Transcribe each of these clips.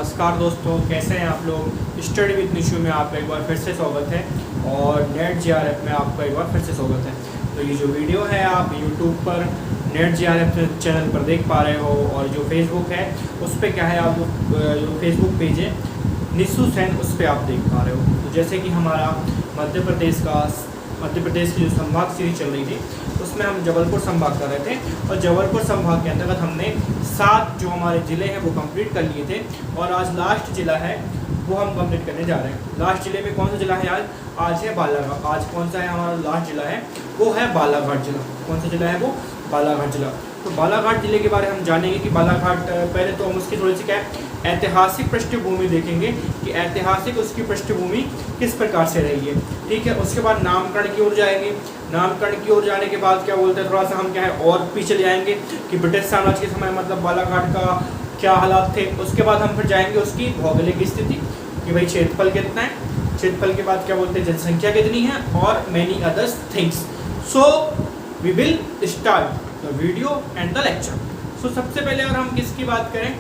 नमस्कार दोस्तों, कैसे हैं आप लोग। स्टडी विद निशु में आपका एक बार फिर से स्वागत है और नेट जेआरएफ में आपका एक बार फिर से स्वागत है। तो ये जो वीडियो है आप यूट्यूब पर नेट जेआरएफ चैनल पर देख पा रहे हो और जो फेसबुक है उस पर क्या है, आप जो फेसबुक पेज है निशु सेन, उस पर आप देख पा रहे हो। तो जैसे कि हमारा मध्य प्रदेश की जो संभाग सीरीज चल रही थी उसमें हम जबलपुर संभाग कर रहे थे और जबलपुर संभाग के अंतर्गत हमने 7 जो हमारे ज़िले हैं वो कंप्लीट कर लिए थे और आज लास्ट ज़िला है वो हम कंप्लीट करने जा रहे हैं। लास्ट ज़िले में कौन सा ज़िला है आज है बालाघाट। आज कौन सा है हमारा लास्ट ज़िला है, वो है बालाघाट ज़िला। कौन सा ज़िला है वो, बालाघाट ज़िला। तो बालाघाट ज़िले के बारे में हम जानेंगे कि बालाघाट, पहले तो हम उसकी थोड़ी सी क्या है ऐतिहासिक पृष्ठभूमि देखेंगे कि ऐतिहासिक उसकी पृष्ठभूमि किस प्रकार से रही है, ठीक है। उसके बाद नामकरण की ओर जाएंगे। नामकरण की ओर जाने के बाद क्या बोलते हैं, थोड़ा सा हम क्या है और पीछे जाएंगे कि ब्रिटिश साम्राज्य के समय मतलब बालाघाट का क्या हालात थे। उसके बाद हम फिर जाएंगे उसकी भौगोलिक स्थिति कि भाई क्षेत्रफल कितना है, क्षेत्रफल के बाद क्या बोलते हैं जनसंख्या कितनी है और many others things. So we will start the video and the lecture. So सबसे पहले अगर हम किसकी बात करें,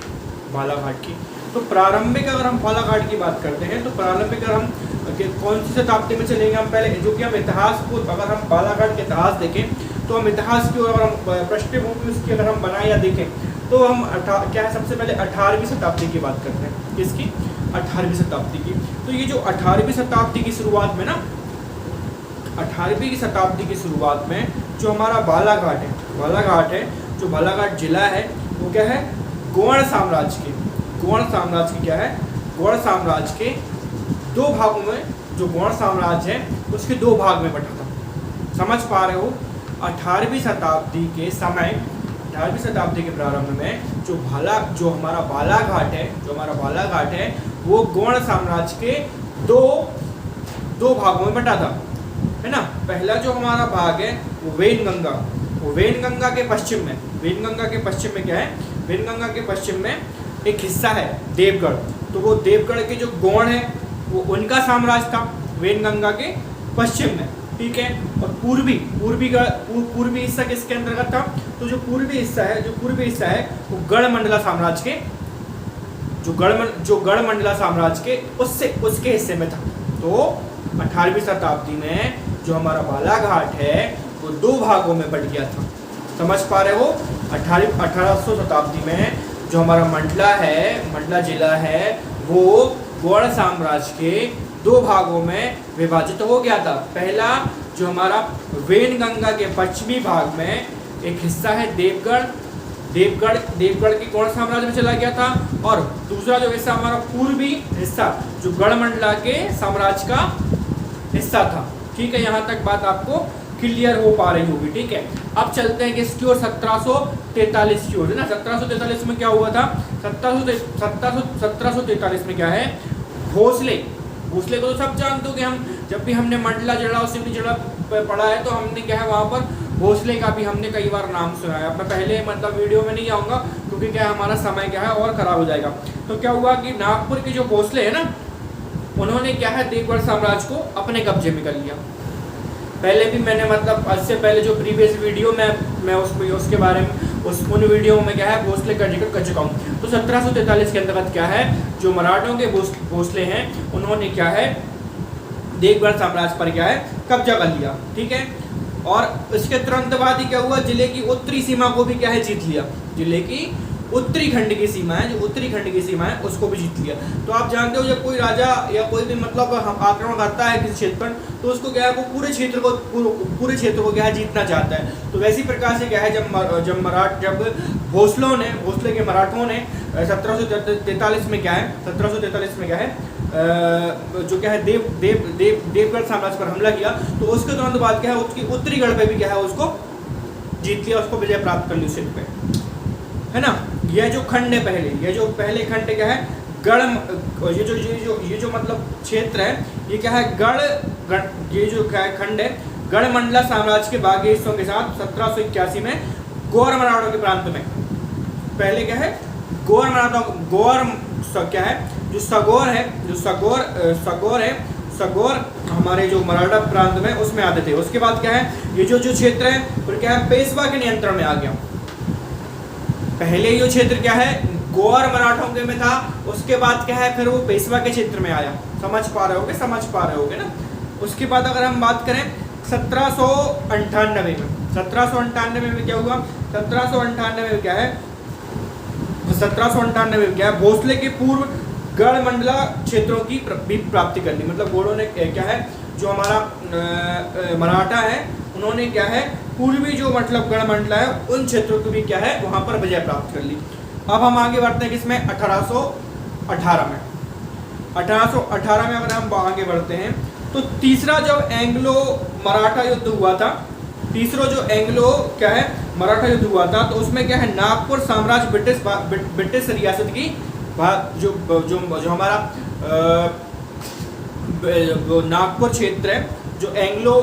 बालाघाट की, तो प्रारंभिक अगर हम बालाघाट की बात करते हैं तो प्रारंभिक अगर हम कौन सी शताब्दी में चलेंगे हम पहले, जो कि हम इतिहास को, अगर हम बालाघाट के इतिहास देखें तो हम इतिहास की ओर अगर हम पृष्ठभूमि उसकी अगर हम बनाए या देखें तो हम क्या है सबसे पहले 18वीं शताब्दी की बात करते हैं। किसकी, 18वीं शताब्दी की। तो ये जो 18वीं शताब्दी की शुरुआत में ना, 18वीं शताब्दी की शुरुआत में जो हमारा बालाघाट है, जो बालाघाट जिला है वो क्या है, गौड़ साम्राज्य की क्या है, गौड़ साम्राज्य के 2 भागों में, जो गौड़ साम्राज्य है उसके 2 भाग में बटा था। समझ पा रहे हो। 18वीं शताब्दी के समय, 18वीं शताब्दी के प्रारंभ में जो हमारा बालाघाट है वो गौड़ साम्राज्य के दो भागों में बटा था, है ना। पहला जो हमारा भाग है वो वेनगंगा के पश्चिम में, क्या है, वेनगंगा के पश्चिम में एक हिस्सा है देवगढ़। तो वो देवगढ़ के जो गौड़ है वो उनका साम्राज्य था वेनगंगा के पश्चिम में, ठीक है। और पूर्वी हिस्सा किसके अंतर्गत था, तो जो पूर्वी हिस्सा है वो गढ़मंडला साम्राज्य के, जो गढ़मंडला साम्राज्य के उसके हिस्से में था। तो 18वीं शताब्दी में जो हमारा बालाघाट है वो 2 भागों में बट गया था। समझ पा रहे हो। 1800 शताब्दी में जो हमारा मंडला जिला है वो गौड़ साम्राज्य के 2 भागों में विभाजित हो गया था। पहला जो हमारा वेनगंगा के पश्चिमी भाग में एक हिस्सा है देवगढ़ के गौड़ साम्राज्य में चला गया था और दूसरा जो हिस्सा हमारा पूर्वी हिस्सा जो गढ़मंडला के साम्राज्य का हिस्सा था, ठीक है। यहाँ तक बात आपको क्लियर हो पा रही होगी, ठीक है। अब चलते हैं कि इसकी ओर 1743 की ओर, है ना। 1743 में क्या हुआ था, 1743 में क्या है, भोसले को तो सब जानते हो कि हम जब भी हमने मंडला जड़ा पढ़ा है तो हमने क्या है वहाँ पर भोसले का भी हमने कई बार नाम सुना है। अब मैं पहले मतलब वीडियो में नहीं जाऊँगा क्योंकि क्या है हमारा समय क्या है और खराब हो जाएगा। तो क्या हुआ कि नागपुर के जो भोसले है ना, उन्होंने क्या है देवगढ़ साम्राज्य को अपने कब्जे में कर लिया। पहले भी मैंने मतलब इससे पहले जो प्रीवियस वीडियो मैं उसके बारे में उन वीडियो में क्या है भोसले का जिक्र कर चुका हूँ। तो 1743 के अंतर्गत क्या है, जो मराठों के भोसले हैं उन्होंने क्या है देवगढ़ साम्राज्य पर क्या है कब्जा कर लिया, ठीक है। और इसके तुरंत बाद ही क्या हुआ, जिले की उत्तरी सीमा को भी क्या है जीत लिया। जिले की उत्तरी खंड की सीमा है उसको भी जीत लिया। तो आप जानते हो जब कोई राजा या कोई भी मतलब आक्रमण करता है किसी क्षेत्र पर तो उसको क्या है वो पूरे क्षेत्र को क्या है जीतना चाहता है। तो वैसी प्रकार से क्या है जब भोसले के मराठों ने 1743 में क्या है जो क्या है देवगढ़ साम्राज्य पर हमला किया तो उसके तुरंत बाद क्या है उसकी उत्तरी गढ़ पे भी क्या है उसको जीत लिया, उसको विजय प्राप्त कर ली उस क्षेत्र पे, है ना। यह जो खंड है पहले खंड क्या है ये जो मतलब क्षेत्र है ये क्या है ये जो क्या है खंड है गढ़मंडला साम्राज्य के बागी हिस्सों के साथ 1781 में गौर मराठों के प्रांत में पहले क्या है क्या है जो सगौर हमारे जो मराठा प्रांत में उसमें आते थे। उसके बाद क्या है ये जो क्षेत्र है फिर क्या है पेशवा के नियंत्रण में आ गया। पहले ये क्षेत्र क्या है गौर मराठों के में था। उसके बाद क्या है, फिर वो पेशवा के क्षेत्र में आया। समझ पा रहे होगे ना। उसके बाद अगर हम बात करें 1798 में, 1798 में क्या हुआ, 1798 में क्या है, 1798 में क्या है, भोसले के पूर्व गढ़मंडला क्षेत्रों की भी प्राप्ति कर ली। मतलब घोड़ों ने क्या है, जो हमारा मराठा है, उन्होंने क्या है, पूर्वी जो मतलब गढ़मंडला है उन क्षेत्रों को भी क्या है, वहां पर विजय प्राप्त कर ली। अब हम आगे बढ़ते हैं किसमें, 1818 में। 1818 में अगर हम आगे बढ़ते हैं तो तीसरा जो एंग्लो मराठा युद्ध हुआ था, तीसरा जो एंग्लो क्या है मराठा युद्ध हुआ था, तो उसमें क्या है, नागपुर साम्राज्य ब्रिटिश रियासत की जो जो जो हमारा नागपुर क्षेत्र है, जो एंग्लो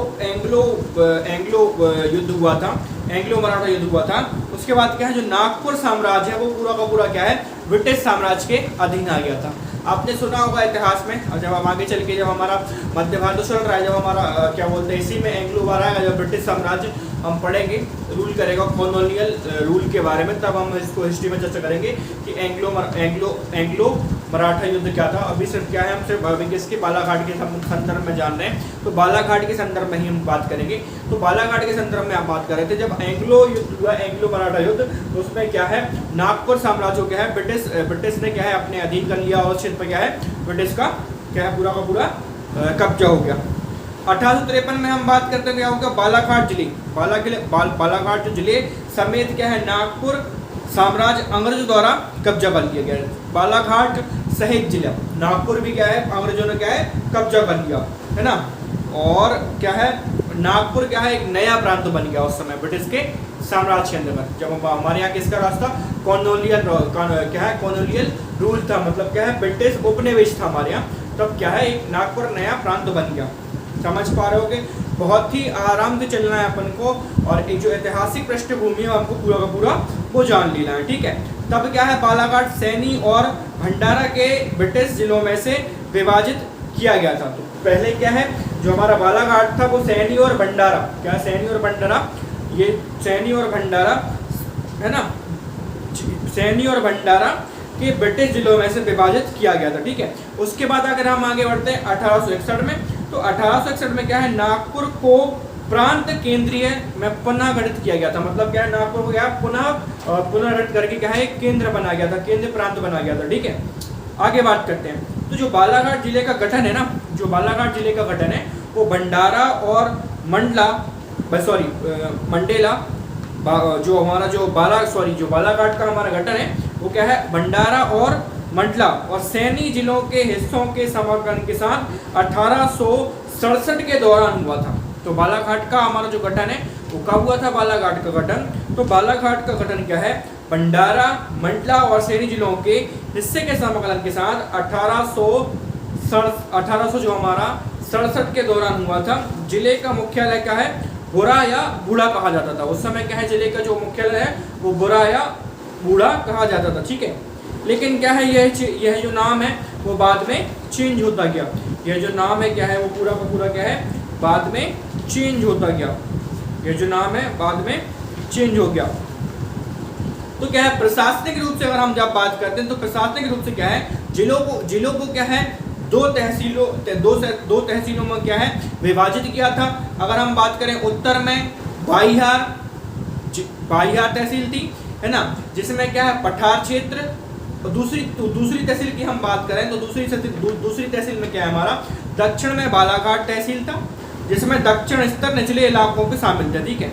युद्ध हुआ था, एंग्लो मराठा युद्ध हुआ था, उसके बाद क्या है, जो नागपुर साम्राज्य है वो पूरा का पूरा क्या है, ब्रिटिश साम्राज्य के अधीन आ गया था। आपने सुना होगा इतिहास में, और जब हम आगे चल के जब हमारा मध्य भारत चल रहा है, जब हमारा क्या बोलते हैं, इसी में एंग्लो वाला जब ब्रिटिश साम्राज्य हम पढ़ेंगे, रूल करेगा कॉलोनियल रूल के बारे में, तब हम इसको हिस्ट्री में चर्चा करेंगे कि एंग्लो मराठा युद्ध क्या था। अभी सिर्फ क्या है, हम सिर्फ अभी किसके बालाघाट के संदर्भ में जान रहे हैं, तो बालाघाट के संदर्भ में ही हम बात करेंगे। तो बालाघाट के संदर्भ में आप बात कर रहे थे, जब एंग्लो युद्ध हुआ, एंग्लो मराठा युद्ध, तो उसमें क्या है, नागपुर साम्राज्य क्या है, ब्रिटिश ने क्या है अपने अधीन कर लिया, और क्षेत्र पर क्या है, ब्रिटिश का क्या है, पूरा का पूरा कब्जा हो गया। 1853 में हम बात करते हैं, क्या होगा, बालाघाट जिले, बालाघाट जिले समेत क्या है, नागपुर साम्राज्य अंग्रेजों द्वारा कब्जा कर लिया गया। बालाघाट सहित जिला, नागपुर भी क्या है, अंग्रेजों ने क्या है, कब्जा कर लिया, है ना। और क्या है, नागपुर क्या है, एक नया प्रांत बन गया उस समय ब्रिटिश के साम्राज्य के अंदर। जब हमारे यहाँ किसका रास्ता, कॉलोनियल क्या है, कॉलोनियल रूल था, मतलब क्या है, ब्रिटिश उपनिवेश था हमारे यहाँ, तब क्या है, एक नागपुर नया प्रांत बन गया। समझ पा रहे होगे, बहुत ही आराम से चलना है अपन को, और एक जो ऐतिहासिक पृष्ठभूमि है हमको पूरा का पूरा वो जान लेना है, ठीक है। तब क्या है, बालाघाट सैनी और भंडारा के ब्रिटिश जिलों में से विभाजित किया गया था। तो पहले क्या है, जो हमारा बालाघाट था वो सैनी और भंडारा, क्या सैनी और भंडारा, ये सैनी और भंडारा है ना, सैनी और भंडारा के ब्रिटिश जिलों में से विभाजित किया गया था, ठीक है। उसके बाद अगर हम आगे बढ़ते हैं 1861 में, तो 1861 में क्या है, नागपुर को प्रांत केंद्रीय में पुनः गठित किया गया था। मतलब क्या है, नागपुर को क्या पुनर्गठित करके क्या है, एक केंद्र बना गया था, केंद्र प्रांत बना गया था, ठीक है। आगे बात करते हैं, तो जो बालाघाट जिले का गठन है ना, जो बालाघाट जिले का गठन है वो भंडारा और मंडेला, जो हमारा जो बालाघाट का हमारा गठन है वो क्या है, भंडारा और मंडला और सैनी जिलों के हिस्सों के समर्पण के साथ 1867 के दौरान हुआ था। तो बालाघाट का हमारा जो गठन है वो कब हुआ था, बालाघाट का गठन, तो बालाघाट का गठन क्या है, भंडारा, मंडला और सैनी जिलों के हिस्से के समाकलन के साथ 1800 जो हमारा 67 के दौरान हुआ था। जिले का मुख्यालय क्या है, बुरा या बूढ़ा कहा जाता था। उस समय क्या है, जिले का जो मुख्यालय है वो बुरा या बूढ़ा कहा जाता था, ठीक है। लेकिन क्या है, यह जो नाम है वो बाद में चेंज होता गया। यह जो नाम है क्या है, वो पूरा का पूरा क्या है, बाद में चेंज होता गया। यह जो नाम है बाद में चेंज हो गया। तो क्या है, प्रशासनिक रूप से अगर हम जब बात करते हैं तो प्रशासनिक रूप से क्या है, जिलों को क्या है, दो तहसीलों में क्या है, विभाजित किया था। अगर हम बात करें उत्तर में बाहियार तहसील थी, है ना, जिसमें क्या है, पठार क्षेत्र। और दूसरी तहसील की हम बात करें तो दूसरी तहसील में क्या है, हमारा दक्षिण में बालाघाट तहसील था, जिसमें दक्षिण स्तर निचले इलाकों के शामिल थे, ठीक है।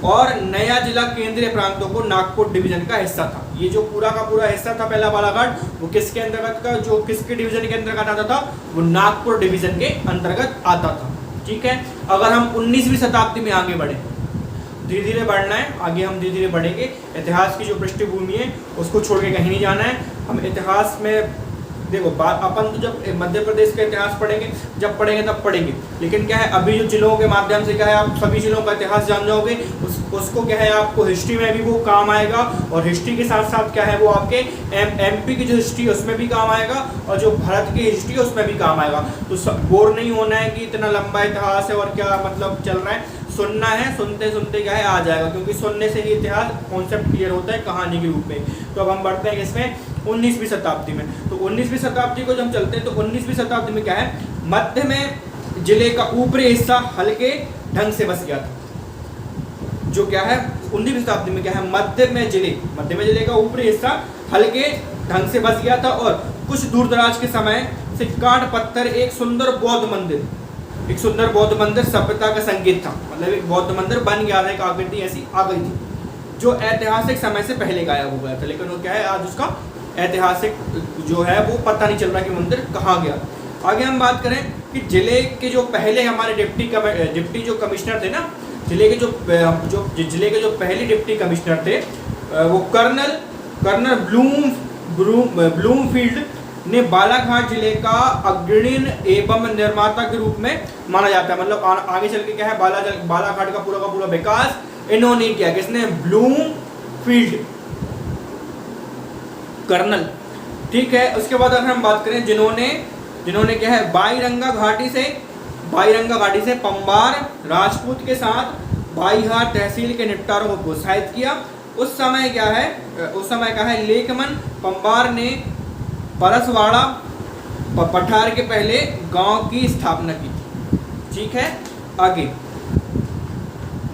और नया जिला केंद्रीय प्रांतों को नागपुर डिवीजन का हिस्सा था। ये जो पूरा का पूरा हिस्सा था पहला बालाघाट, वो किसके अंतर्गत का, जो किसके डिवीजन के अंतर्गत आता था, वो नागपुर डिवीजन के अंतर्गत आता था, ठीक है। अगर हम 19वीं शताब्दी में आगे बढ़े, धीरे धीरे बढ़ना है, आगे हम धीरे धीरे बढ़ेंगे। इतिहास की जो पृष्ठभूमि है उसको छोड़ के कहीं नहीं जाना है। हम इतिहास में देखो अपन तो जब मध्य प्रदेश का इतिहास पढ़ेंगे, जब पढ़ेंगे तब पढ़ेंगे, लेकिन क्या है, अभी जो जिलों के माध्यम से क्या है, आप सभी जिलों का इतिहास जान जाओगे, उसको क्या है, आपको हिस्ट्री में भी वो काम आएगा, और हिस्ट्री के साथ साथ क्या है, वो आपके एमपी की जो हिस्ट्री है उसमें भी काम आएगा, और जो भारत की हिस्ट्री है उसमें भी काम आएगा। तो बोर नहीं होना है कि इतना लंबा इतिहास है और क्या मतलब चल रहा है, सुनना है, सुनते सुनते क्या है आ जाएगा, क्योंकि सुनने से ही इतिहास कॉन्सेप्ट क्लियर होता है कहानी के रूप में। तो अब हम बढ़ते हैं इसमें 19वीं शताब्दी में। तो 19वीं शताब्दी को जब हम चलते हैं तो 19वीं शताब्दी में क्या है, मध्य में जिले का ऊपरी हिस्सा हल्के ढंग से बस गया था। जो क्या है 19वीं शताब्दी में क्या है, मध्य में जिले का ऊपरी हिस्सा हल्के ढंग से बस गया था और कुछ दूर दराज के समय से काट पत्थर एक सुंदर बौद्ध मंदिर सभ्यता का संकेत था। मतलब एक बौद्ध मंदिर बन गया था, एक आकृति ऐसी आ गई थी जो ऐतिहासिक समय से पहले गायब हो गया था। लेकिन वो क्या है, आज उसका ऐतिहासिक जो है वो पता नहीं चल रहा कि मंदिर कहाँ गया। आगे हम बात करें कि जिले के जो पहले हमारे डिप्टी जो कमिश्नर थे ना, जिले के जो पहले डिप्टी कमिश्नर थे वो कर्नल ब्लूमफील्ड ने बालाघाट जिले का अग्रणी एवं निर्माता के रूप में माना जाता है। मतलब आगे चल के क्या है, बालाघाट का पूरा विकास इन्होंने किया। किसने? ब्लूमफील्ड कर्नल, ठीक है। उसके बाद अगर हम बात करें जिन्होंने क्या है, बाईरंगा घाटी से पंबार राजपूत के साथ बाईहार तहसील के निपटारों को प्रोत्साहित किया। उस समय क्या है लेकमन पंबार ने परसवाड़ा पठार के पहले गांव की स्थापना की थी, ठीक है। आगे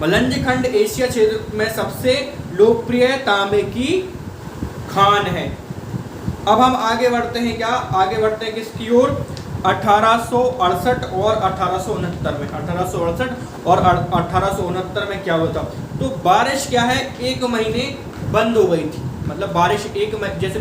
मलंज खंड एशिया क्षेत्र में सबसे लोकप्रिय तांबे की खान है। अब हम आगे बढ़ते हैं किसकी ओर, 1868 और 1869 में। 1868 और 1869 में क्या हुआ था, तो बारिश क्या है एक महीने बंद हो गई थी। मतलब बारिश जैसे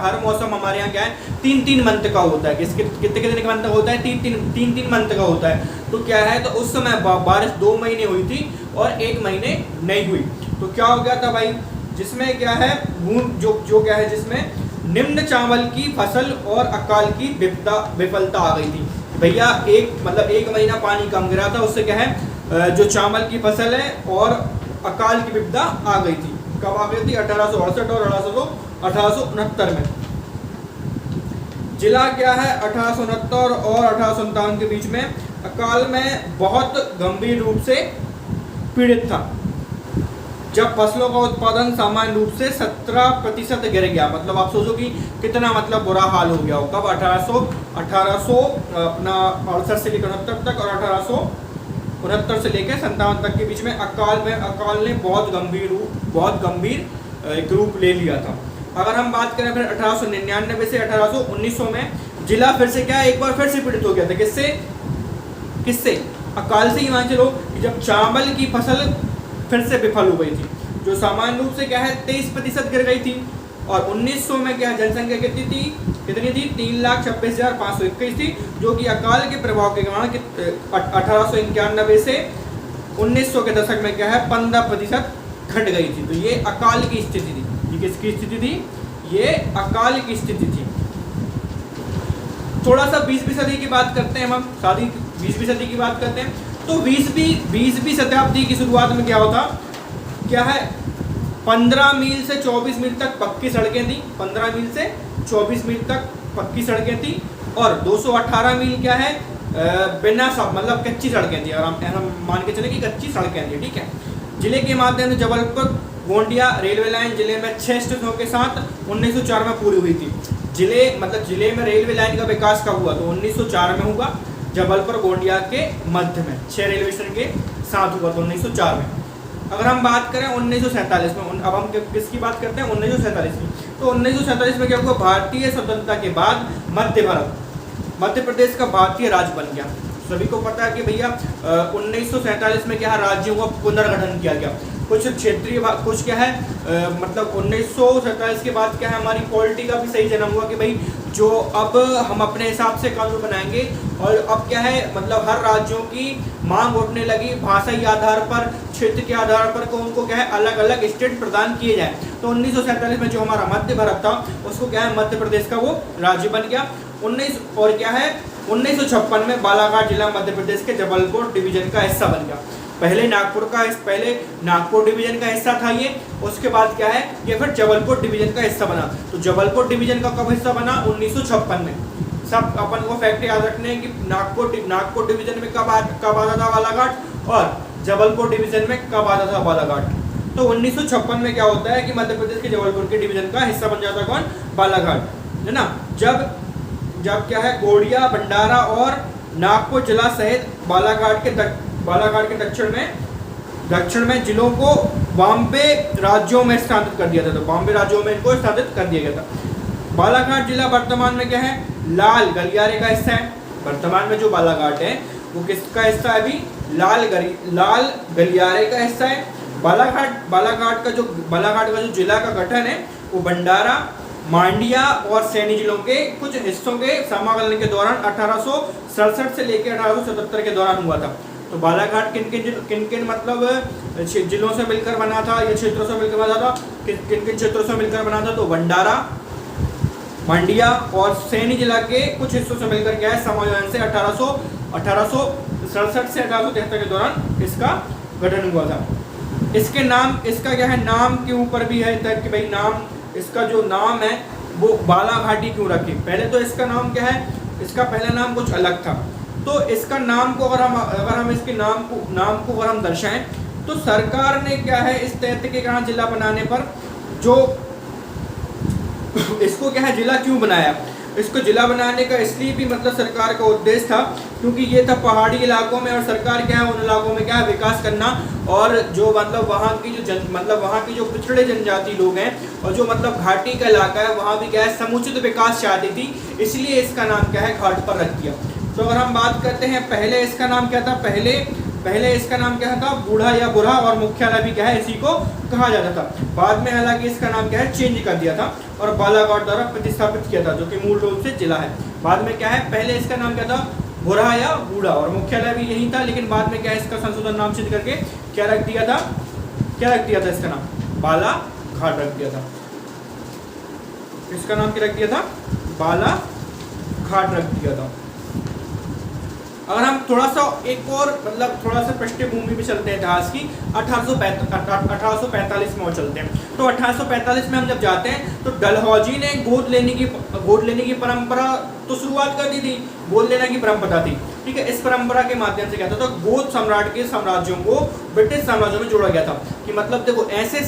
हर मौसम हमारे यहाँ क्या है 3-3 मंथ का होता है। कितने मंथ का होता है, 3-3 मंथ का होता है। तो क्या है, तो उस समय बारिश 2 महीने हुई थी और 1 महीने नहीं हुई। तो क्या हो गया था भाई, जिसमें क्या है जो क्या है, जिसमें निम्न चावल की फसल और अकाल की विफलता आ गई थी। भैया एक महीना पानी कम गिरा था, उससे क्या है जो चावल की फसल है और अकाल की विपदा आ गई थी। कब आ गई थी? 1868 और 1869 में। जिला क्या है 1869 और 1857 के बीच में अकाल में बहुत गंभीर रूप से पीड़ित था, जब फसलों का उत्पादन सामान्य रूप से 17% गिर गया। मतलब आप सोचो कि कितना मतलब बुरा हाल हो गया हो। कब? 1868 से लेकर 69 तक और 1869 से लेकर 57 तक के बीच में अकाल ने बहुत गंभीर एक रूप ले लिया था। अगर हम बात करें फिर 1899 से 1900 में जिला फिर से क्या है, एक बार फिर से पीड़ित हो गया था। किससे? अकाल से ही। मान चलो कि जब चावल की फसल फिर से विफल हो गई थी, जो सामान्य रूप से क्या है 23% गिर गई थी। और 1900 में क्या जनसंख्या कितनी थी 3,26,521 थी, जो कि अकाल के प्रभाव के कारण 1891 से 1900 के दशक में क्या है 15% घट गई थी। तो ये अकाल की स्थिति थी। ये किसकी स्थिति थी? ये अकाल की स्थिति थी। थोड़ा सा 20वीं सदी की बात करते हैं हम, 20वीं सदी की बात करते हैं। तो 20वीं शताब्दी की शुरुआत में क्या होता, क्या है 15 मील से 24 मील तक पक्की सड़कें थी। 15 मील से 24 मील तक पक्की सड़कें थी और 218 मील क्या है बिना सब मतलब कच्ची सड़कें थी। और हम मान के चले कि कच्ची सड़कें थी, ठीक है। जिले के माध्यम से जबलपुर गोंडिया रेलवे लाइन जिले में 6 स्टेशनों के साथ 1904 में पूरी हुई थी। जिले में रेलवे लाइन का विकास कब हुआ, तो 1904 में हुआ। जबलपुर गोंडिया के मध्य में 6 रेलवे स्टेशन के साथ हुआ तो 1904 में। अगर हम बात करें 1947 में, अब हम किसकी बात करते हैं 1947 में। तो 1947 में क्या हुआ, भारतीय स्वतंत्रता के बाद मध्य प्रदेश का भारतीय राज्य बन गया। सभी को पता है कि भैया 1947 में क्या राज्यों का पुनर्गठन किया गया। कुछ क्षेत्रीय कुछ क्या है मतलब 1947 के बाद क्या है हमारी पॉलिटी का भी सही जन्म हुआ कि भाई जो अब हम अपने हिसाब से कानून बनाएंगे। और अब क्या है मतलब हर राज्यों की मांग उठने लगी, भाषाई आधार पर, क्षेत्र के आधार पर को उनको क्या है अलग अलग स्टेट प्रदान किए जाए। तो 1947 में जो हमारा मध्य भारत था उसको क्या है मध्य प्रदेश का वो राज्य बन गया। 1956 में बालाघाट जिला मध्य प्रदेश के जबलपुर डिवीजन का हिस्सा बन गया। पहले नागपुर डिवीजन का हिस्सा था ये, उसके बाद क्या है ये फिर जबलपुर डिवीजन का हिस्सा बना। तो जबलपुर डिवीजन का कब हिस्सा बना 1956 में। सब अपन को फैक्ट याद रखने हैं कि नागपुर डिवीजन में कब आता था बालाघाट, और जबलपुर डिवीजन में कब आता था बालाघाट? तो 1956 में क्या होता है कि मध्य प्रदेश के जबलपुर के डिवीजन का हिस्सा बन जाता कौन? बालाघाट, है ना। जब क्या है गोंडिया, भंडारा और नागपुर जिला सहित बालाघाट के दक्षिण में जिलों को बॉम्बे राज्यों में स्थानांतरित कर दिया था। तो बॉम्बे राज्यों में इनको स्थानांतरित कर दिया गया था। बालाघाट जिला वर्तमान में क्या है? लाल गलियारे का हिस्सा है। वर्तमान में जो बालाघाट है वो किसका हिस्सा है? अभी लाल गलियारे का हिस्सा है। बालाघाट का जो जिला का गठन है वो भंडारा, मांडिया और सैनी जिलों के कुछ हिस्सों के समाकलन के दौरान 1867 से लेकर 1877 के दौरान हुआ था। तो बालाघाट किन मतलब जिलों से मिलकर बना था या क्षेत्रों से मिलकर बना था? किन क्षेत्रों से मिलकर बना था? तो भंडारा, मांडिया और सैनी जिला के कुछ हिस्सों से मिलकर क्या है समायोजन से 1867 से 1873 के दौरान इसका गठन हुआ था। इसका क्या है नाम के ऊपर भी है कि भाई नाम, इसका जो नाम है वो बालाघाटी क्यों रखे? पहले तो इसका नाम क्या है? इसका पहला नाम कुछ अलग था। तो इसका नाम को अगर हम इसके नाम को अगर हम दर्शाएं तो सरकार ने क्या है इस तहत जिला बनाने पर जो इसको क्या है जिला क्यों बनाया? इसको जिला बनाने का इसलिए भी मतलब सरकार का उद्देश्य था क्योंकि ये था पहाड़ी इलाकों में और सरकार क्या है उन इलाकों में क्या है विकास करना और जो मतलब वहाँ की जो पिछड़े जनजाति लोग हैं और जो मतलब घाटी का इलाका है वहाँ भी क्या है समुचित विकास चाहती थी, इसलिए इसका नाम क्या है घाट पर रख दिया। तो अगर हम बात करते हैं पहले इसका नाम क्या था? पहले इसका नाम क्या था? बूढ़ा या बुरा, और मुख्यालय भी क्या है इसी को कहा जाता था। बाद में हालांकि इसका नाम क्या है चेंज कर दिया था और बालाघाट द्वारा प्रतिस्थापित किया था जो कि मूल रूप से जिला है। बाद में क्या है पहले इसका नाम क्या था? बुरा या बूढ़ा, और मुख्यालय भी यही था, लेकिन बाद में क्या है इसका संशोधन नाम चेंज करके क्या रख दिया था? इसका नाम बालाघाट रख दिया था। इसका नाम क्या रख दिया था? बालाघाट रख दिया था। अगर हम थोड़ा सा एक और मतलब थोड़ा सा पृष्ठभूमि में चलते हैं इतिहास की, 1845 में और चलते हैं। तो 1845 में हम जब जाते हैं तो डलहौजी ने गोद लेने की परंपरा तो शुरुआत कर दी थी। गोद लेने की परंपरा थी, ठीक है। इस परंपरा के माध्यम से क्या था? तो गोद सम्राट के साम्राज्यों को ब्रिटिश साम्राज्यों में जोड़ा गया था। कि मतलब देखो ऐसे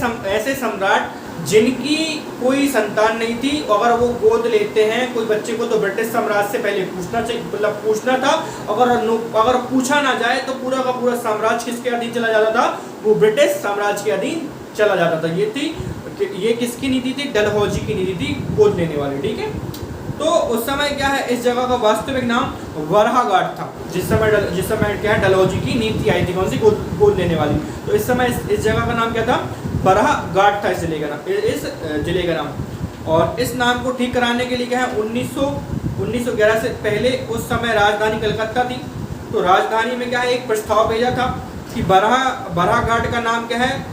सम्राट जिनकी कोई संतान नहीं थी, अगर वो गोद लेते हैं कोई बच्चे को तो ब्रिटिश साम्राज्य से पहले पूछना था। अगर पूछा ना जाए तो पूरा का पूरा साम्राज्य किसके अधीन चला जाता था? वो ब्रिटिश साम्राज्य के अधीन चला जाता था। ये किसकी नीति थी? डलहौजी की नीति थी, गोद लेने वाली, ठीक है। तो उस समय क्या है इस जगह का वास्तविक नाम वराहघाट था, जिस समय क्या है डलहौजी की नीति आई थी, कौन सी? गोद लेने वाली। तो इस समय इस जगह का नाम क्या था? बराहघाट था इस जिले का नाम। और इस नाम को ठीक कराने के लिए क्या है 1911 से पहले उस समय राजधानी कलकत्ता थी। तो राजधानी में क्या है एक प्रस्ताव भेजा था कि बराहघाट का नाम क्या है?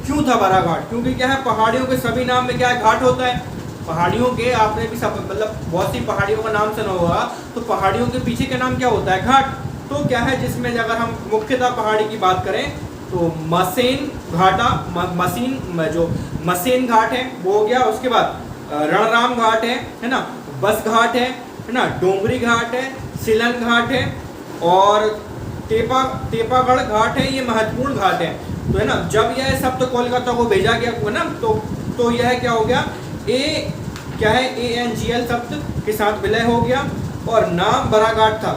क्यों था बराहघाट? क्योंकि क्या है पहाड़ियों के सभी नाम में क्या है घाट होता है। पहाड़ियों के आपने भी सब मतलब बहुत सी पहाड़ियों का नाम सुना होगा, तो पहाड़ियों के पीछे का नाम क्या होता है? घाट। तो क्या है जिसमें अगर हम मुख्यतः पहाड़ी की बात करें तो मसेन घाट है वो हो गया। उसके बाद रणराम घाट है ना, बस घाट है ना, डोंगरी घाट है, सिलन घाट है और तेपागढ़ घाट है। ये महत्वपूर्ण घाट है। तो है ना जब यह सब तो कोलकाता को भेजा गया हुआ ना, तो यह क्या हो गया ANGL शब्द के साथ विलय हो गया और नाम बराहघाट था।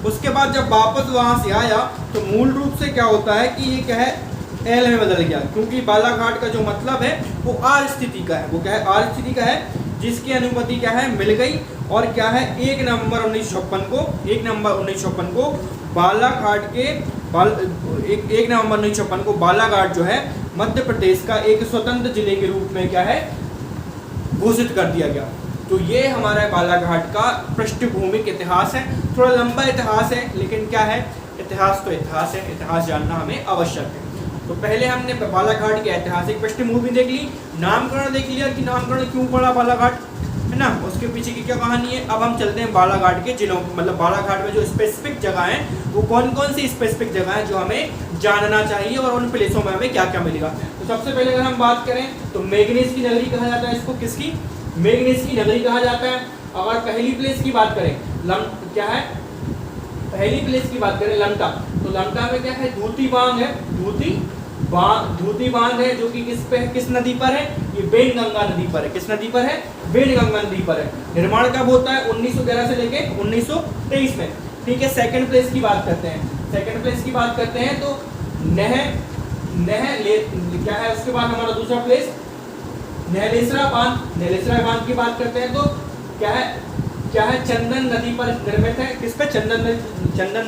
उसके बाद जब वापस वहां से आया तो मूल रूप से क्या होता है कि ये क्या है एल में बदल गया, क्योंकि बालाघाट का जो मतलब है वो आर स्थिति का है। वो क्या है? आर स्थिति का है, जिसकी अनुमति क्या है मिल गई। और क्या है 1 नवंबर 1956 को बालाघाट के 1 नवंबर 1956 को बालाघाट जो है मध्य प्रदेश का एक स्वतंत्र जिले के रूप में क्या है घोषित कर दिया गया। तो ये हमारा बालाघाट का पृष्ठभूमिक इतिहास है। थोड़ा लंबा इतिहास है, लेकिन क्या है इतिहास तो इतिहास है, इतिहास जानना हमें आवश्यक है। तो पहले हमने बालाघाट की ऐतिहासिक पृष्ठभूमि देख ली, नामकरण देख लिया कि नामकरण क्यों पड़ा बालाघाट, है ना, उसके पीछे की क्या कहानी है। अब हम चलते हैं बालाघाट के जिलों, मतलब बालाघाट में जो स्पेसिफिक जगह हैं वो कौन कौन सी स्पेसिफिक जगह हैं जो हमें जानना चाहिए और उन प्लेसों में हमें क्या क्या मिलेगा। तो सबसे पहले अगर हम बात करें तो मैग्नीज की नगरी कहा जाता है इसको। किसकी? मैग्नीज की नगरी कहा जाता है। अगर पहली प्लेस की बात करें क्या है पहली प्लेस की बात करें लंका, तो लंका में क्या है, धूती बांध है, धूती बांध है, जो कि किस पे है, किस नदी पर है, ये वेनगंगा नदी पर है। किस नदी पर है, वेनगंगा नदी पर है। निर्माण कब होता है, 1911 से लेके 1923 में। ठीक है, सेकंड प्लेस की बात करते हैं। सेकंड प्लेस की बात करते हैं तो क्या है उसके बाद हमारा दूसरा प्लेस नहलेसरा बांध। नहलेसरा बांध की बात करते हैं तो क्या है चंदन नदी पर निर्मित है। किस पे, चंदन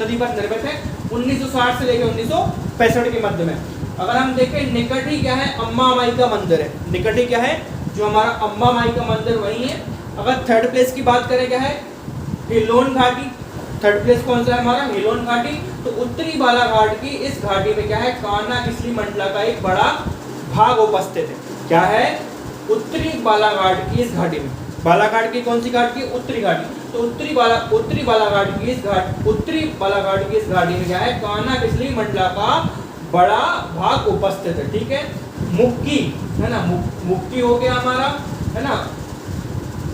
नदी पर निर्मित है, 1960 से लेकर 1965 के मध्य में। अगर हम देखें निकट ही क्या है, अम्बा माई का मंदिर है। निकट ही क्या है, जो हमारा अम्बा माई का मंदिर वही है। अगर थर्ड प्लेस की बात करें, क्या है, हिलोन घाटी। थर्ड प्लेस कौन सा है हमारा, हिलोन घाटी। तो उत्तरी बालाघाट की इस घाटी में क्या है, कान्हा किसली मंडला का एक बड़ा भाग उपस्थित है। क्या है, उत्तरी बालाघाट की इस घाटी में, बालाघाट की कौन सी घाट की, उत्तरी घाटी। तो उत्तरी बालाघाट की इस घाटी में क्या है, कान्हा किसली मंडला का बड़ा भाग उपस्थित है। ठीक है, मुक्की है ना, मुक्की हो गया हमारा, है ना।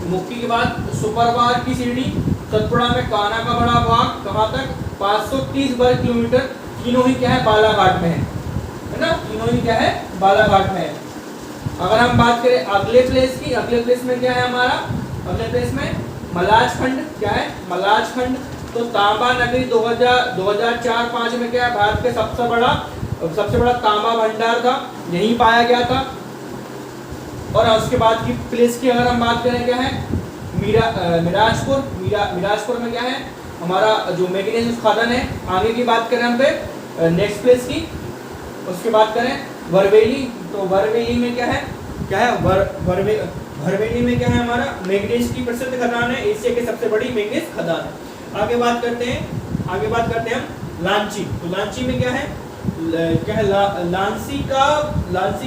मुक्की के बाद सुपरवार की सीढ़ी, सतपुड़ा में कान्हा का बड़ा भाग, कहाँ तक, 530 वर्ग किलोमीटर। तीनों ही क्या है, बालाघाट में है ना, तीनों ही क्या है, बालाघाट में है। अगर हम बात करें अगले प्लेस की, अगले प्लेस में क्या है हमारा, अगले प्लेस में मलाज खंड। क्या है, मलाज खंड। तो तांबा नगरी 2004-5 में क्या है, भारत के सबसे बड़ा तांबा भंडार था, यहीं पाया गया था। और उसके बाद की प्लेस की अगर हम बात करें, क्या है, मिराजपुर में क्या है हमारा जो मैग्नीशियस खदान है। आगे की बात करें हम पे नेक्स्ट प्लेस की, उसके बाद करें वरवेली। तो वरवेली में क्या है, वरवेली में क्या है हमारा मैग्नीशियस की प्रसिद्ध खदान है, एशिया की सबसे बड़ी मैग्नीशियस खदान है। आगे बात करते हैं हम लांची। तो लांची में क्या है, लांसी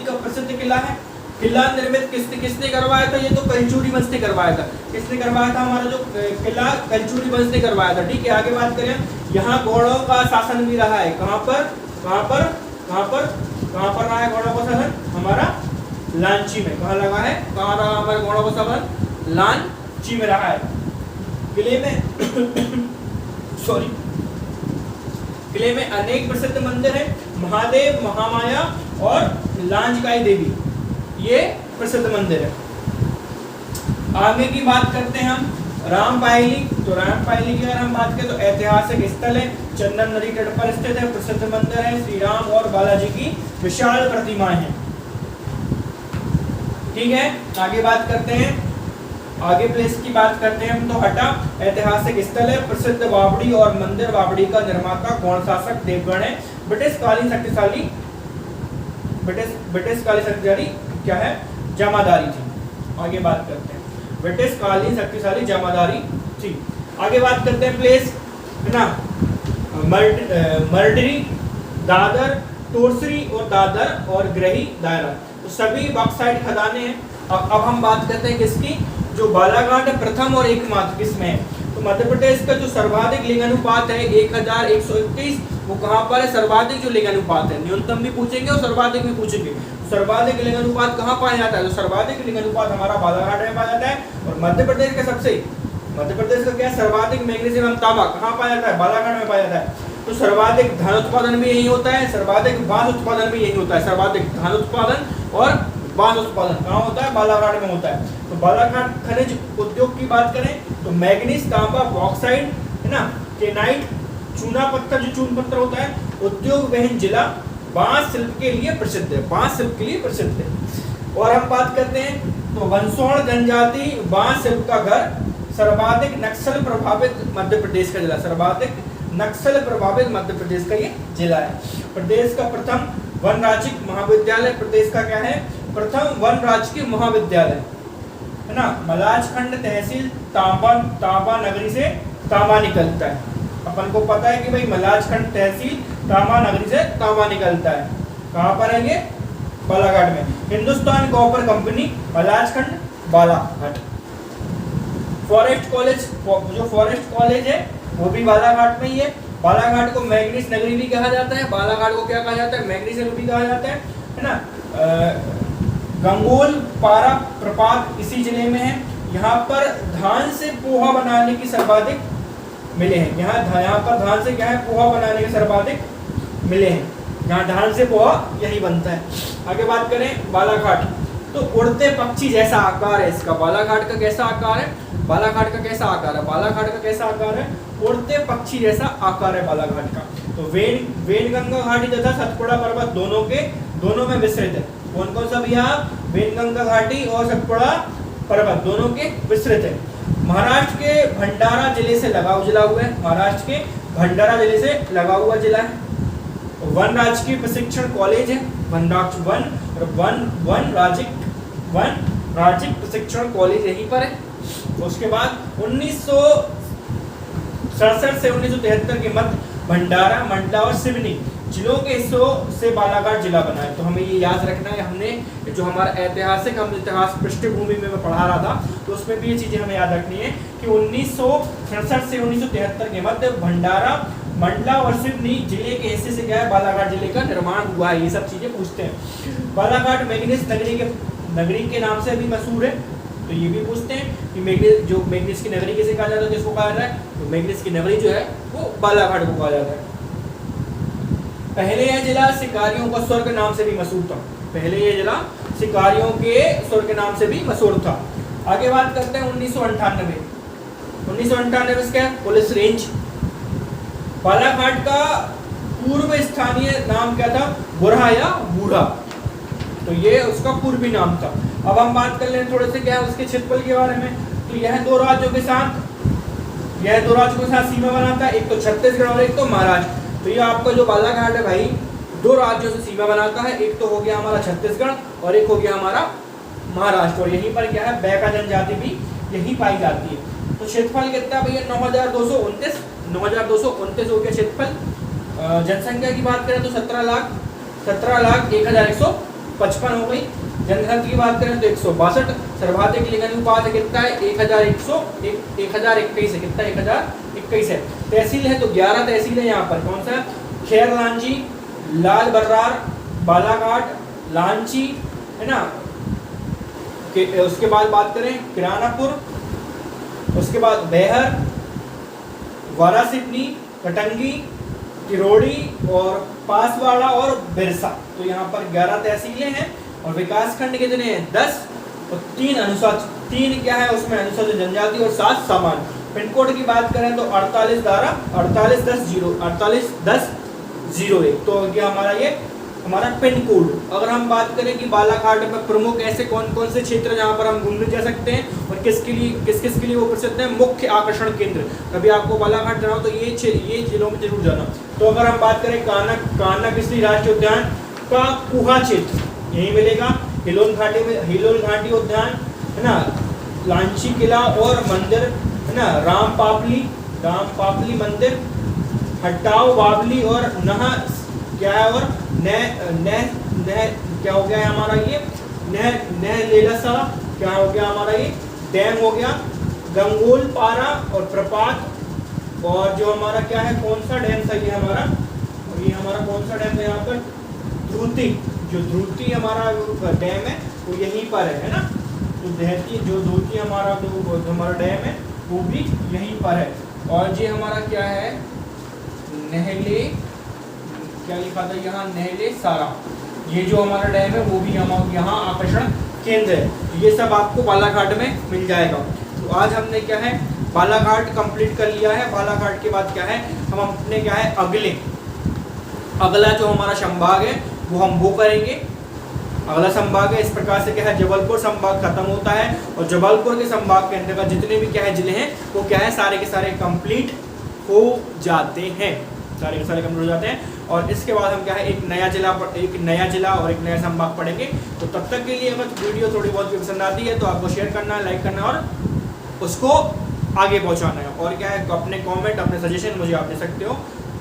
का प्रसिद्ध किला है। किला निर्मित किसने करवाया था, ये तो कलचुरी वंश ने करवाया था। किसने करवाया था, हमारा जो किला कलचुरी वंश ने करवाया था। ठीक है, आगे बात करें, यहाँ गौड़ों का शासन भी रहा है। कहाँ पर रहा है गौड़ों का शासन, हमारा लांची में। कहाँ लगा है, कहाँ रहा हमारे गौड़ों का शासन, लांची में रहा है। किले में अनेक प्रसिद्ध मंदिर है, महादेव, महामाया और लांचकाई देवी, ये प्रसिद्ध मंदिर है। आगे की बात करते हैं हम रामपायली। तो रामपायली की अगर हम बात करें तो ऐतिहासिक स्थल है, चंदन नदी तट पर स्थित है, प्रसिद्ध मंदिर है, श्री राम और बालाजी की विशाल प्रतिमाएं हैं। ठीक है, आगे बात करते हैं, आगे प्लेस की बात करते हैं हम तो हटा। ऐतिहासिक स्थल है, प्रसिद्ध बावड़ी और मंदिर। बावड़ी का निर्माता गौड़ शासक देवगण है। ब्रिटिश कालीन शक्तिशाली क्या है, जमादारी थी। आगे बात करते हैं, ब्रिटिश कालीन शक्तिशाली जमादारी थी। आगे बात करते हैं प्लेस, है ना, मर्डरी, दादर, तोरसरी और दादर और ग्रही दायरा, तो सभी बॉक्साइट खदानें हैं। अब हम बात करते हैं किसकी, जो बालाघाट प्रथम और एकमात्र किसमें है। तो मध्य प्रदेश का जो सर्वाधिक लिंगानुपात है 1121, वो कहाँ पर है, सर्वाधिक जो लिंगानुपात है, न्यूनतम भी पूछेंगे और सर्वाधिक भी पूछेंगे। सर्वाधिक लिंगानुपात कहाँ पाया जाता है, तो सर्वाधिक लिंगानुपात हमारा बालाघाट में पाया जाता है। और मध्य प्रदेश का क्या सर्वाधिक मैग्नीशियम एवं तांबा कहाँ पाया जाता है, बालाघाट में पाया जाता है। तो सर्वाधिक धान उत्पादन भी यही होता है, सर्वाधिक बांस उत्पादन भी यही होता है। सर्वाधिक धान उत्पादन और बांस उत्पादन कहाँ होता है, बालाघाट में होता है। तो बालाघाट खनिज उद्योग की बात करें तो मैग्नीज, तांबा, बॉक्साइट, है ना, केनाइट, चूना पत्थर, जो चून पत्थर होता है, उद्योग वहन जिला बांस शिल्प के लिए प्रसिद्ध है, बांस शिल्प के लिए प्रसिद्ध है। और हम बात करते हैं तो वंशोण जनजाति बांस शिल्प का घर, सर्वाधिक नक्सल प्रभावित मध्य प्रदेश का जिला, सर्वाधिक नक्सल प्रभावित मध्य प्रदेश का ये जिला है। प्रदेश का प्रथम वन राजकीय महाविद्यालय, प्रदेश का क्या है, प्रथम वन राजकीय महाविद्यालय, है ना। मलाजखंड तहसील तांबा नगरी से तांबा निकलता है। अपन को पता है कि भाई मलाजखंड तहसील तांबा नगरी से तांबा निकलता है। कहाँ पर है ये, बालाघाट में। Hindustan copper company, Malajkhand, Balaghat. Forest college है वो भी बालाघाट में ही है। बालाघाट को मैग्नीस नगरी भी कहा जाता है। बालाघाट को क्या कहा जाता है, मैग्नीस नगरी भी कहा जाता है ना। गंगोल पारा प्रपात इसी जिले में है। यहाँ पर धान से पोहा बनाने की सर्वाधिक मिले हैं। यहाँ पर धान से क्या है, पोहा बनाने के सर्वाधिक मिले हैं, जहाँ धान से पोहा यही बनता है। आगे बात करें बालाघाट, तो उड़ते पक्षी जैसा आकार है इसका। बालाघाट का कैसा आकार है? बालाघाट का कैसा आकार है? बालाघाट का कैसा आकार है? उड़ते पक्षी जैसा आकार है बालाघाट का। तो वेनगंगा घाटी तथा सतपुड़ा पर्वत दोनों में विस्तृत है। कौन कौन सा भैया? वेनगंगा घाटी और सतपुड़ा पर्वत दोनों के विस्तृत है। महाराष्ट्र के भंडारा जिले से लगाव जिला हुआ है। महाराष्ट्र के भंडारा जिले से लगा हुआ जिला है। वन राजकीय प्रशिक्षण कॉलेज है, वन राज्यिक प्रशिक्षण कॉलेज यहीं पर है। उसके बाद 1967 से 1973 के मध्य भंडारा, मंडला और सिवनी जिलों के हिस्सों से बालाघाट जिला बना है। तो हमें ये याद रखना है, हमने जो हमारा हम इतिहास पृष्ठभूमि में मैं पढ़ा रहा था, तो उसमें भी ये चीजें हमें याद रखनी है कि 1967 से 1973 के मध्य भंडारा, मंडला और सिवनी जिले के हिस्से से क्या है, बालाघाट जिले का निर्माण हुआ है। ये सब चीजें पूछते हैं। बालाघाट मैग्नीज नगरी के नाम से भी मशहूर है, तो ये भी पूछते हैं कि मैग्नीज की नगरी किसे कहा जाता है, किसको कहा जाता है? तो मैग्नीज की नगरी जो है वो बालाघाट को कहा जाता है। पहले यह जिला शिकारियों का स्वर्ग नाम से भी मशहूर था। पहले यह जिला शिकारियों के स्वर्ग नाम से भी मशहूर था। आगे बात करते हैं 1998 क्या है? Police range. बालाघाट का पूर्व स्थानीय नाम क्या था? बुरहा या बूढ़ा, तो ये उसका पूर्वी नाम था। अब हम बात कर लें थोड़े से क्या है उसके क्षेत्रफल के बारे में। तो यह दो राज्यों के साथ सीमा बनाता है, एक तो छत्तीसगढ़ और एक तो महाराष्ट्र। तो ये आपका जो बालाघाट है भाई, दो राज्यों से सीमा बनाता है, एक तो हो गया हमारा छत्तीसगढ़ और एक हो गया हमारा महाराष्ट्र। और यहीं पर क्या है, बैका जनजाति भी यही पाई जाती है। तो क्षेत्रफल कितना भैया? 9,229 हो गया क्षेत्रफल। जनसंख्या की बात करें तो 17,01,155 हो गई। जनघनत्व की बात करें तो 162। सर्वाधिक लिंगानुपात कितना है? 1021 है। कितना? 1021 है। तहसील है तो 11 तहसील है यहाँ पर। कौन सा? खैर लांची, लाल बर्रार, बालाघाट, लांची, है ना। उसके बाद बात करें किरानापुर, उसके बाद बेहर, वारासिवनी, कटंगी, किरोड़ी और पासवाड़ा और बिरसा। तो यहाँ पर 11 तहसीलें हैं और विकासखंड कितने हैं? 10 और 3 अनुसूचित। 3 क्या है उसमें? अनुसूचित जनजाति और 7 सामान्य। पिन कोड की बात करें तो 481001। तो क्या हमारा ये हमारा पिन कोड। अगर हम बात करें कि बालाघाट में प्रमुख ऐसे कौन कौन से क्षेत्र जहाँ पर हम घूमने जा सकते हैं और किस किस के लिए वो प्रसिद्ध है, मुख्य आकर्षण केंद्र। कभी आपको बालाघाट जाना हो तो ये जिलों में जरूर जाना। तो अगर हम बात करें कान्हा किसली राष्ट्रीय उद्यान का कुहा क्षेत्र यही मिलेगा। हिलोन घाटी उद्यान है ना, लांची किला और मंदिर है ना, राम पापली मंदिर, हट्टाओ बावली और नह क्या है, और क्या हो गया है हमारा ये नह लेलासा, क्या हो गया हमारा ये डैम हो गया, गंगोल पारा और प्रपात। और जो हमारा क्या है, कौन सा डैम था ये हमारा, और ये हमारा कौन सा डैम है यहाँ पर? ध्रुति हमारा डैम है वो यहीं पर है ना। तो ध्रुति हमारा जो हमारा डैम है वो भी यहीं पर है। और ये हमारा क्या है, नहले, क्या लिखा था यहाँ, नहले सारा, ये जो हमारा डैम है वो भी यहाँ आकर्षण केंद्र है। ये सब आपको बालाघाट में मिल जाएगा। तो आज हमने क्या है, बालाघाट कंप्लीट कर लिया है। बालाघाट के बाद क्या है, हम अपने क्या है अगला जो हमारा संभाग है वो करेंगे। अगला संभाग है इस प्रकार से क्या है, जबलपुर संभाग खत्म होता है और जबलपुर के संभाग के अंतर्गत जितने भी क्या है जिले हैं वो क्या है, सारे के सारे कंप्लीट हो जाते हैं, सारे के सारे कंप्लीट हो जाते हैं। और इसके बाद हम क्या है, एक नया जिला और एक नया संभाग पढ़ेंगे। तो तब तक के लिए अगर वीडियो थोड़ी बहुत भी पसंद आती है तो आपको शेयर करना है, लाइक करना है और उसको आगे पहुंचाना है। और क्या है, अपने कमेंट, अपने सजेशन मुझे आप दे सकते हो,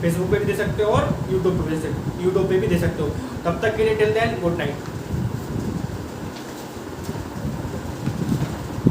फेसबुक पे भी दे सकते हो और यूट्यूब पे भी दे सकते हो। तब तक के लिए टिल देन गुड नाइट।